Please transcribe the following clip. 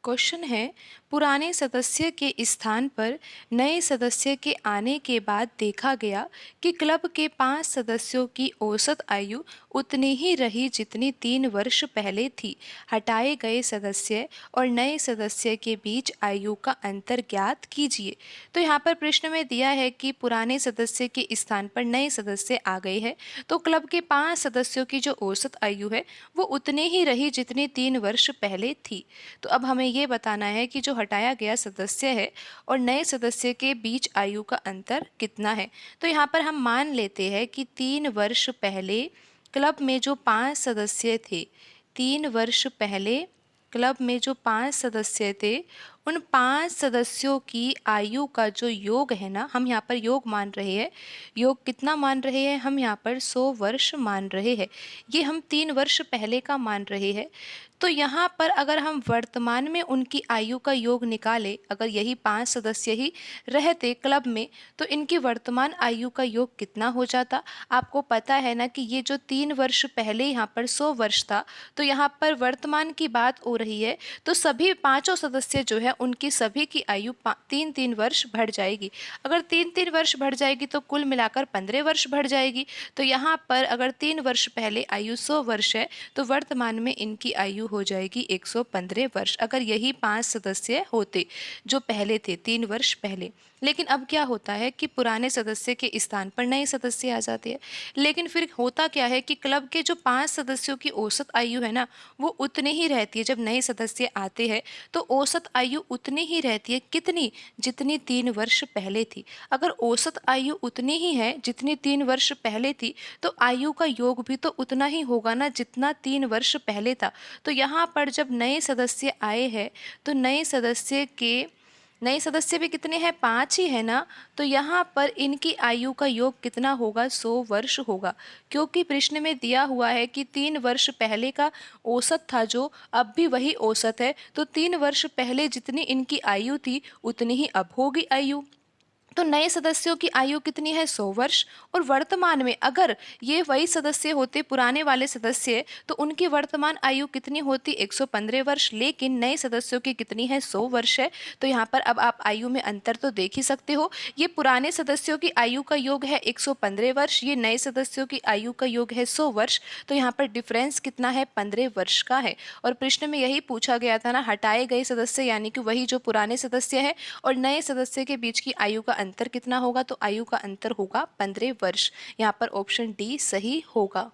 Question है, पुराने सदस्य के स्थान पर नए सदस्य के आने के बाद देखा गया कि क्लब के 5 सदस्यों की औसत आयु उतनी ही रही जितनी 3 वर्ष पहले थी। हटाए गए सदस्य और नए सदस्य के बीच आयु का अंतर ज्ञात कीजिए। तो यहाँ पर प्रश्न में दिया है कि पुराने सदस्य के स्थान पर नए सदस्य आ गए हैं, तो क्लब के 5 सदस्यों की जो औसत आयु है वो उतनी ही रही जितनी 3 वर्ष पहले थी। तो अब हमें ये बताना है कि जो हटाया गया सदस्य है और नए सदस्य के बीच आयु का अंतर कितना है। तो यहाँ पर हम मान लेते हैं कि 3 वर्ष पहले क्लब में जो 5 सदस्य थे, 3 वर्ष पहले क्लब में जो 5 सदस्य थे, उन 5 सदस्यों की आयु का जो योग है ना, हम यहाँ पर योग मान रहे हैं। योग कितना मान रहे हैं? हम यहाँ पर 100 वर्ष मान रहे हैं। ये हम 3 वर्ष पहले का मान रहे हैं। तो यहाँ पर अगर हम वर्तमान में उनकी आयु का योग निकालें, अगर यही 5 सदस्य ही रहते क्लब में, तो इनकी वर्तमान आयु का योग कितना हो जाता? आपको पता है ना कि ये जो 3 वर्ष पहले यहाँ पर 100 वर्ष था, तो यहाँ पर वर्तमान की बात हो रही है, तो सभी पांचों सदस्य जो है उनकी सभी की आयु 3-3 वर्ष बढ़ जाएगी। अगर 3-3 वर्ष बढ़ जाएगी तो कुल मिलाकर 15 वर्ष बढ़ जाएगी। तो यहाँ पर अगर 3 वर्ष पहले आयु 100 वर्ष है, तो वर्तमान में इनकी आयु हो जाएगी 115 वर्ष, अगर यही 5 सदस्य होते जो पहले थे 3 वर्ष पहले। लेकिन अब क्या होता है कि पुराने सदस्य के स्थान पर नए सदस्य आ जाते हैं। लेकिन फिर होता क्या है कि क्लब के जो 5 सदस्यों की औसत आयु है ना, वो उतनी ही रहती है। जब नए सदस्य आते हैं तो औसत आयु उतनी ही रहती है, कितनी? जितनी 3 वर्ष पहले थी। अगर औसत आयु उतनी ही है जितनी 3 वर्ष पहले थी, तो आयु का योग भी तो उतना ही होगा ना जितना 3 वर्ष पहले था। तो यहाँ पर जब नए सदस्य आए हैं, तो नए सदस्य भी कितने हैं? 5 ही है ना। तो यहाँ पर इनकी आयु का योग कितना होगा? 100 वर्ष होगा, क्योंकि प्रश्न में दिया हुआ है कि 3 वर्ष पहले का औसत था जो, अब भी वही औसत है। तो 3 वर्ष पहले जितनी इनकी आयु थी उतनी ही अब होगी आयु। तो नए सदस्यों की आयु कितनी है? 100 वर्ष। और वर्तमान में अगर ये वही सदस्य होते, पुराने वाले सदस्य, तो उनकी वर्तमान आयु कितनी होती? 115 वर्ष। लेकिन नए सदस्यों की कितनी है? 100 वर्ष है। तो यहाँ पर अब आप आयु में अंतर तो देख ही सकते हो। ये पुराने सदस्यों की आयु का योग है 115 वर्ष, ये नए सदस्यों की आयु का योग है 100 वर्ष। तो यहाँ पर डिफरेंस कितना है? 15 वर्ष का है। और प्रश्न में यही पूछा गया था ना, हटाए गए सदस्य यानी कि वही जो पुराने सदस्य है और नए सदस्य के बीच की आयु का अंतर कितना होगा? तो आयु का अंतर होगा 15 वर्ष। यहाँ पर ऑप्शन डी सही होगा।